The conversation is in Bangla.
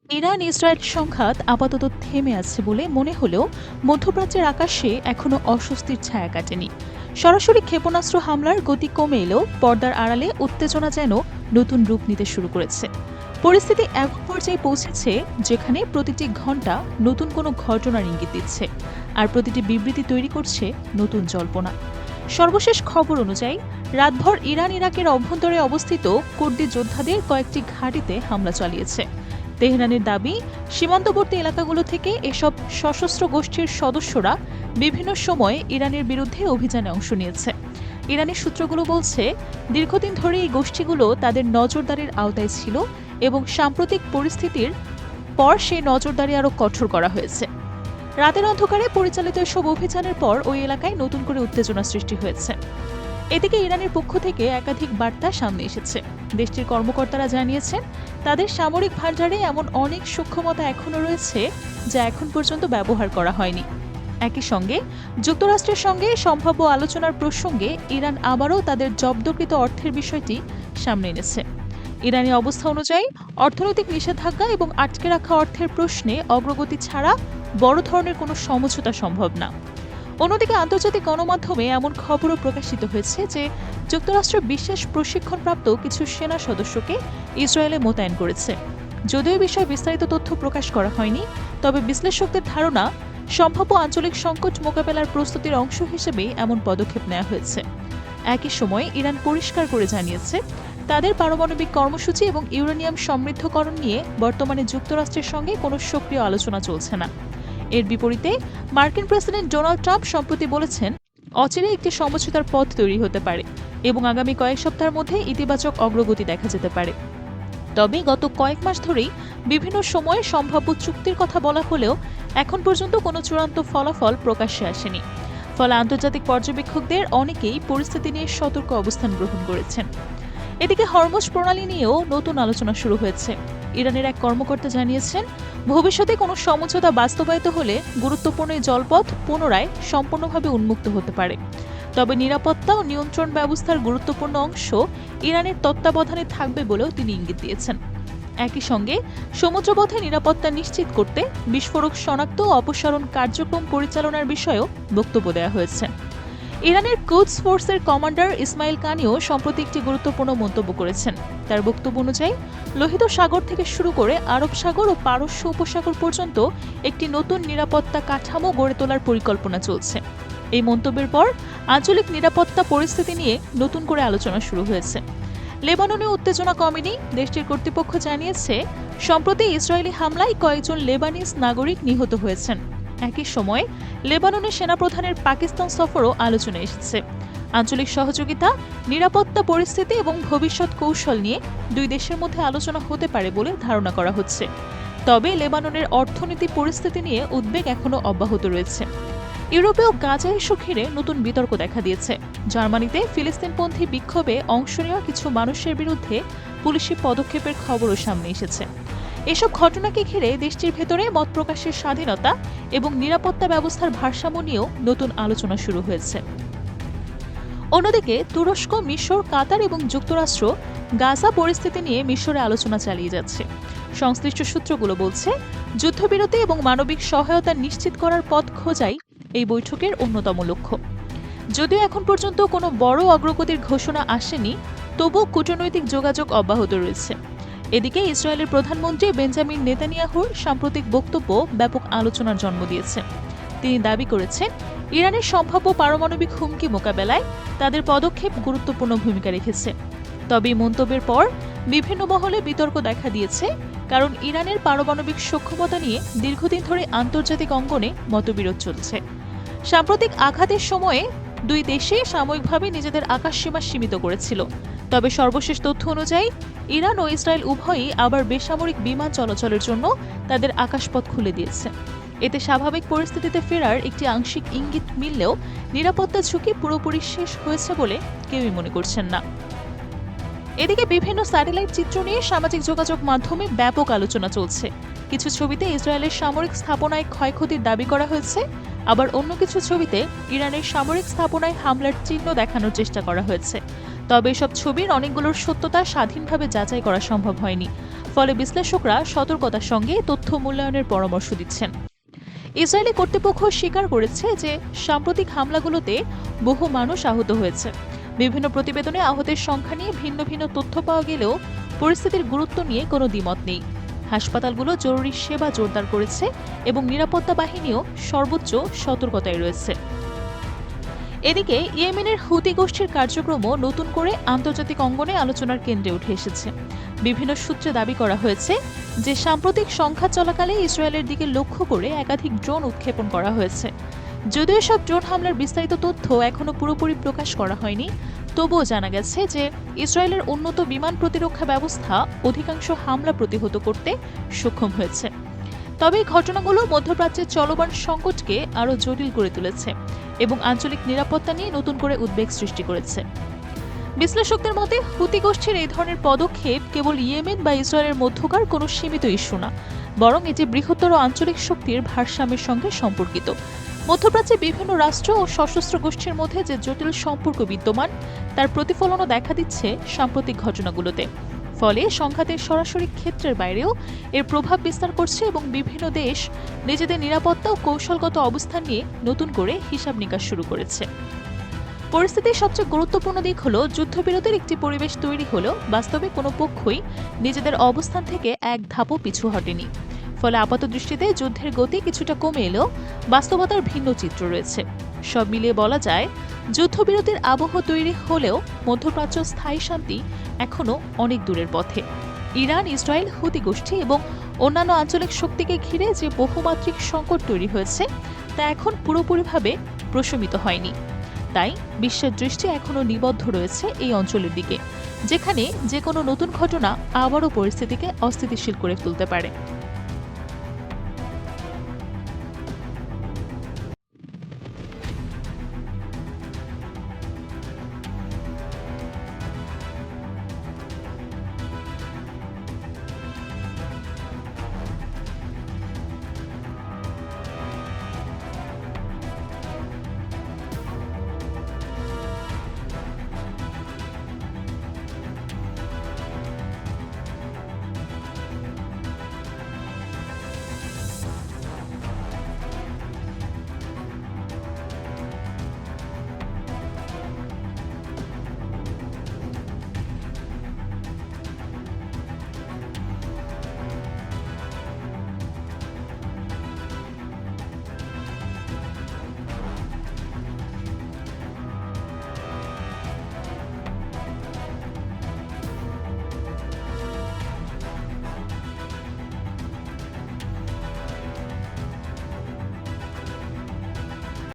ইরান ইসরায়েল সংঘাত আপাতত থেমে আছে বলে মনে হলেও মধ্যপ্রাচ্যের আকাশে এখনও অস্বস্তির ছায়া কাটেনি। সরাসরি ক্ষেপণাস্ত্র হামলার গতি কমে এলেও পর্দার আড়ালে উত্তেজনা যেন নতুন রূপ নিতে শুরু করেছে। পরিস্থিতি এমন পর্যায়ে পৌঁছেছে যেখানে প্রতিটি ঘণ্টা নতুন কোনো ঘটনার ইঙ্গিত দিচ্ছে, আর প্রতিটি বিবৃতি তৈরি করছে নতুন জল্পনা। সর্বশেষ খবর অনুযায়ী রাতভর ইরান ইরাকের অভ্যন্তরে অবস্থিত কুর্দি যোদ্ধাদের কয়েকটি ঘাঁটিতে হামলা চালিয়েছে। তেহরানের দাবি, সীমান্তবর্তী এলাকাগুলো থেকে এসব সশস্ত্র গোষ্ঠীর সদস্যরা বিভিন্ন সময়ে ইরানের বিরুদ্ধে অভিযানে অংশ নিয়েছে। ইরানের সূত্রগুলো বলছে, দীর্ঘদিন ধরে এই গোষ্ঠীগুলো তাদের নজরদারির আওতায় ছিল এবং সাম্প্রতিক পরিস্থিতির পর সেই নজরদারি আরও কঠোর করা হয়েছে। রাতের অন্ধকারে পরিচালিত এসব অভিযানের পর ওই এলাকায় নতুন করে উত্তেজনা সৃষ্টি হয়েছে। এদিকে ইরানের পক্ষ থেকে একাধিক বার্তা সামনে এসেছে। দেশটির কর্মকর্তারা জানিয়েছেন, তাদের সামরিক ভান্ডারে এমন অনেক সক্ষমতা এখনও রয়েছে যা এখন পর্যন্ত ব্যবহার করা হয়নি। একই সঙ্গে যুক্তরাষ্ট্রের সঙ্গে সম্ভাব্য আলোচনার প্রসঙ্গে ইরান আবারও তাদের জব্দকৃত অর্থের বিষয়টি সামনে এনেছে। ইরানি অবস্থা অনুযায়ী অর্থনৈতিক নিষেধাজ্ঞা এবং আটকে রাখা অর্থের প্রশ্নে অগ্রগতি ছাড়া বড় ধরনের কোনো সমঝোতা সম্ভব না। অন্যদিকে আন্তর্জাতিক গণমাধ্যমে এমন খবরও প্রকাশিত হয়েছে যে যুক্তরাষ্ট্র বিশেষ প্রশিক্ষণপ্রাপ্ত কিছু সেনা সদস্যকে ইসরায়েলে মোতায়েন করেছে। যদিও বিষয়ে বিস্তারিত তথ্য প্রকাশ করা হয়নি, তবে বিশ্লেষকদের ধারণা, সম্ভাব্য আঞ্চলিক সংকট মোকাবেলার প্রস্তুতির অংশ হিসেবে এমন পদক্ষেপ নেওয়া হয়েছে। একই সময়ে ইরান পরিষ্কার করে জানিয়েছে, তাদের পারমাণবিক কর্মসূচি এবং ইউরেনিয়াম সমৃদ্ধকরণ নিয়ে বর্তমানে যুক্তরাষ্ট্রের সঙ্গে কোনো সক্রিয় আলোচনা চলছে না। এর বিপরীতে মার্কিন প্রেসিডেন্ট ডোনাল্ড ট্রাম্প সম্প্রতি বলেছেন, অচিরে একটি সমঝোতার পথ তৈরি হতে পারে এবং আগামী কয়েক সপ্তাহের মধ্যে ইতিবাচক অগ্রগতি দেখা যেতে পারে। তবে গত কয়েক মাস ধরেই বিভিন্ন সময়ে সম্ভাব্য চুক্তির কথা বলা হলেও এখন পর্যন্ত কোনো চূড়ান্ত ফলাফল প্রকাশ্যে আসেনি। ফলে আন্তর্জাতিক পর্যবেক্ষকদের অনেকেই পরিস্থিতি নিয়ে সতর্ক অবস্থান গ্রহণ করেছেন। এদিকে হরমুজ প্রণালী নিয়েও নতুন আলোচনা শুরু হয়েছে। ইরানের এক কর্মকর্তা জানিয়েছেন, ভবিষ্যতে কোনো সমঝোতা বাস্তবায়িত হলে গুরুত্বপূর্ণ এই জলপথ পুনরায় সম্পূর্ণভাবে উন্মুক্ত হতে পারে। তবে নিরাপত্তা ও নিয়ন্ত্রণ ব্যবস্থার গুরুত্বপূর্ণ অংশ ইরানের তত্ত্বাবধানে থাকবে বলেও তিনি ইঙ্গিত দিয়েছেন। একই সঙ্গে সমুদ্রপথে নিরাপত্তা নিশ্চিত করতে বিস্ফোরক শনাক্ত ও অপসারণ কার্যক্রম পরিচালনার বিষয়েও বক্তব্য দেওয়া হয়েছে। ইরানের কুদস ফোর্সের কমান্ডার ইসমাইল কানিও সম্প্রতি একটি গুরুত্বপূর্ণ মন্তব্য করেছেন। তার বক্তব্য অনুযায়ী লোহিত সাগর থেকে শুরু করে আরব সাগর ও পারস্য উপসাগর পর্যন্ত একটি নতুন নিরাপত্তা কাঠামো গড়ে তোলার পরিকল্পনা চলছে। এই মন্তব্যের পর আঞ্চলিক নিরাপত্তা পরিস্থিতি নিয়ে নতুন করে আলোচনা শুরু হয়েছে। লেবাননে উত্তেজনা কমেনি। দেশটির কর্তৃপক্ষ জানিয়েছে, সম্প্রতি ইসরায়েলি হামলায় কয়েকজন লেবানিজ নাগরিক নিহত হয়েছেন। একই সময়ে লেবাননের সেনাপ্রধানের পাকিস্তান সফরও আলোচনায় এসেছে। আঞ্চলিক সহযোগিতা, নিরাপত্তা পরিস্থিতি এবং ভবিষ্যৎ কৌশল নিয়ে দুই দেশের মধ্যে আলোচনা হতে পারে বলে ধারণা করা হচ্ছে। তবে লেবাননের অর্থনীতি পরিস্থিতি নিয়ে উদ্বেগ এখনও অব্যাহত রয়েছে। ইউরোপেও গাজা ইস্যু ঘিরে নতুন বিতর্ক দেখা দিয়েছে। জার্মানিতে ফিলিস্তিনপন্থী বিক্ষোভে অংশ নেওয়া কিছু মানুষের বিরুদ্ধে পুলিশি পদক্ষেপের খবরও সামনে এসেছে। এসব ঘটনাকে ঘিরে দেশটির ভেতরে মত প্রকাশের স্বাধীনতা এবং নিরাপত্তা ব্যবস্থার ভারসাম্য নিয়েও নতুন আলোচনা শুরু হয়েছে। অন্যদিকে তুরস্ক, মিশর, কাতার এবং যুক্তরাষ্ট্র গাজা পরিস্থিতি নিয়ে মিশরে আলোচনা চালিয়ে যাচ্ছে। সংশ্লিষ্ট সূত্রগুলো বলছে, যুদ্ধবিরতি এবং মানবিক সহায়তা নিশ্চিত করার পথ খোঁজাই এই বৈঠকের অন্যতম লক্ষ্য। যদিও এখন পর্যন্ত কোনো বড় অগ্রগতির ঘোষণা আসেনি, তবুও কূটনৈতিক যোগাযোগ অব্যাহত রয়েছে। এদিকে ইসরায়েলের প্রধানমন্ত্রী বেঞ্জামিন নেতানিয়াহুর সাম্প্রতিক বক্তব্য ব্যাপক আলোচনার জন্ম দিয়েছে। তিনি দাবি করেছেন, ইরানের সম্ভাব্য পারমাণবিক হুমকি মোকাবেলায় তাদের পদক্ষেপ গুরুত্বপূর্ণ ভূমিকা রেখেছে। তবে এই মন্তব্যের পর বিভিন্ন মহলে বিতর্ক দেখা দিয়েছে, কারণ ইরানের পারমাণবিক সক্ষমতা নিয়ে দীর্ঘদিন ধরে আন্তর্জাতিক অঙ্গনে মতবিরোধ চলছে। সাম্প্রতিক আঘাতের সময়ে দুই দেশে সাময়িকভাবে নিজেদের আকাশসীমা সীমিত করেছিল। তবে সর্বশেষ তথ্য অনুযায়ী ইরান ও ইসরায়েল উভয়ই আবার বেসামরিক বিমান চলাচলের জন্য তাদের আকাশপথ খুলে দিয়েছে। এতে স্বাভাবিক পরিস্থিতিতে ফেরার একটি আংশিক ইঙ্গিত মিললেও নিরাপত্তা ঝুঁকি পুরোপুরি শেষ হয়েছে বলে কেউই মনে করছেন না। এদিকে বিভিন্ন স্যাটেলাইট চিত্র নিয়ে সামাজিক যোগাযোগ মাধ্যমে ব্যাপক আলোচনা চলছে। কিছু ছবিতে ইসরায়েলের সামরিক স্থাপনায় ক্ষয়ক্ষতির দাবি করা হয়েছে, আবার অন্য কিছু ছবিতে ইরানের সামরিক স্থাপনায় হামলার চিহ্ন দেখানোর চেষ্টা করা হয়েছে। তবে এসব ছবির অনেকগুলোর সত্যতা স্বাধীনভাবে যাচাই করা সম্ভব হয়নি। ফলে বিশ্লেষকরা সতর্কতার সঙ্গে তথ্য মূল্যায়নের পরামর্শ দিচ্ছেন। ইসরায়েলি কর্তৃপক্ষ স্বীকার করেছে যে সাম্প্রতিক হামলাগুলোতে বহু মানুষ আহত হয়েছে। বিভিন্ন প্রতিবেদনে আহতের সংখ্যা নিয়ে ভিন্ন ভিন্ন তথ্য পাওয়া গেলেও পরিস্থিতির গুরুত্ব নিয়ে কোনো দ্বিমত নেই। হাসপাতালগুলো জরুরি সেবা জোরদার করেছে এবং নিরাপত্তা বাহিনীও সর্বোচ্চ সতর্কতায় রয়েছে। এদিকে ইয়েমেনের হুতি গোষ্ঠীর কার্যক্রমও নতুন করে আন্তর্জাতিক অঙ্গনে আলোচনার কেন্দ্রে উঠে এসেছে। বিভিন্ন সূত্রে দাবি করা হয়েছে যে সাম্প্রতিক সংঘাত চলাকালে ইসরায়েলের দিকে লক্ষ্য করে একাধিক ড্রোন উৎক্ষেপণ করা হয়েছে। যদিও সব ড্রোন হামলার বিস্তারিত তথ্য এখনও পুরোপুরি প্রকাশ করা হয়নি, তবুও জানা গেছে যে ইসরায়েলের উন্নত বিমান প্রতিরক্ষা ব্যবস্থা অধিকাংশ হামলা প্রতিহত করতে সক্ষম হয়েছে। তবে এই ঘটনাগুলো মধ্যপ্রাচ্যের চলমান সংকটকে আরও জটিল করে তুলেছে এবং আঞ্চলিক নিরাপত্তা নিয়ে নতুন করে উদ্বেগ সৃষ্টি করেছে। বিশ্লেষকদের মতে হুতি গোষ্ঠীর এই ধরনের পদক্ষেপ কেবল ইয়েমেন বা ইসরায়েলের মধ্যকার কোনো সীমিত ইস্যু না, বরং এটি বৃহত্তর আঞ্চলিক শক্তির ভারসাম্যের সঙ্গে সম্পর্কিত। মধ্যপ্রাচ্যে বিভিন্ন রাষ্ট্র ও সশস্ত্র গোষ্ঠীর মধ্যে যে জটিল সম্পর্ক বিদ্যমান তার প্রতিফলনও দেখা দিচ্ছে সাম্প্রতিক ঘটনাগুলোতে। ফলে সংঘাতের সরাসরি ক্ষেত্রের বাইরেও এর প্রভাব বিস্তার করছে এবং বিভিন্ন দেশ নিজেদের নিরাপত্তা ও কৌশলগত অবস্থান নিয়ে নতুন করে হিসাব নিকাশ শুরু করেছে। পরিস্থিতির সবচেয়ে গুরুত্বপূর্ণ দিক হল যুদ্ধবিরতির একটি পরিবেশ তৈরি হলেও বাস্তবে কোনো পক্ষই নিজেদের অবস্থান থেকে এক ধাপও পিছু হটেনি। ফলে আপাতদৃষ্টিতে যুদ্ধের গতি কিছুটা কমে এলেও বাস্তবতার ভিন্ন চিত্র রয়েছে। সব মিলিয়ে বলা যায় যুদ্ধবিরতির আবহ তৈরি হলেও মধ্যপ্রাচ্য স্থায়ী শান্তি এখনও অনেক দূরের পথে। ইরান, ইসরায়েল, হুতি গোষ্ঠী এবং অন্যান্য আঞ্চলিক শক্তিকে ঘিরে যে বহুমাত্রিক সংকট তৈরি হয়েছে তা এখন পুরোপুরিভাবে প্রশমিত হয়নি। তাই বিশ্বের দৃষ্টি এখনও নিবদ্ধ রয়েছে এই অঞ্চলের দিকে, যেখানে যে কোনো নতুন ঘটনা আবারও পরিস্থিতিকে অস্থিতিশীল করে তুলতে পারে।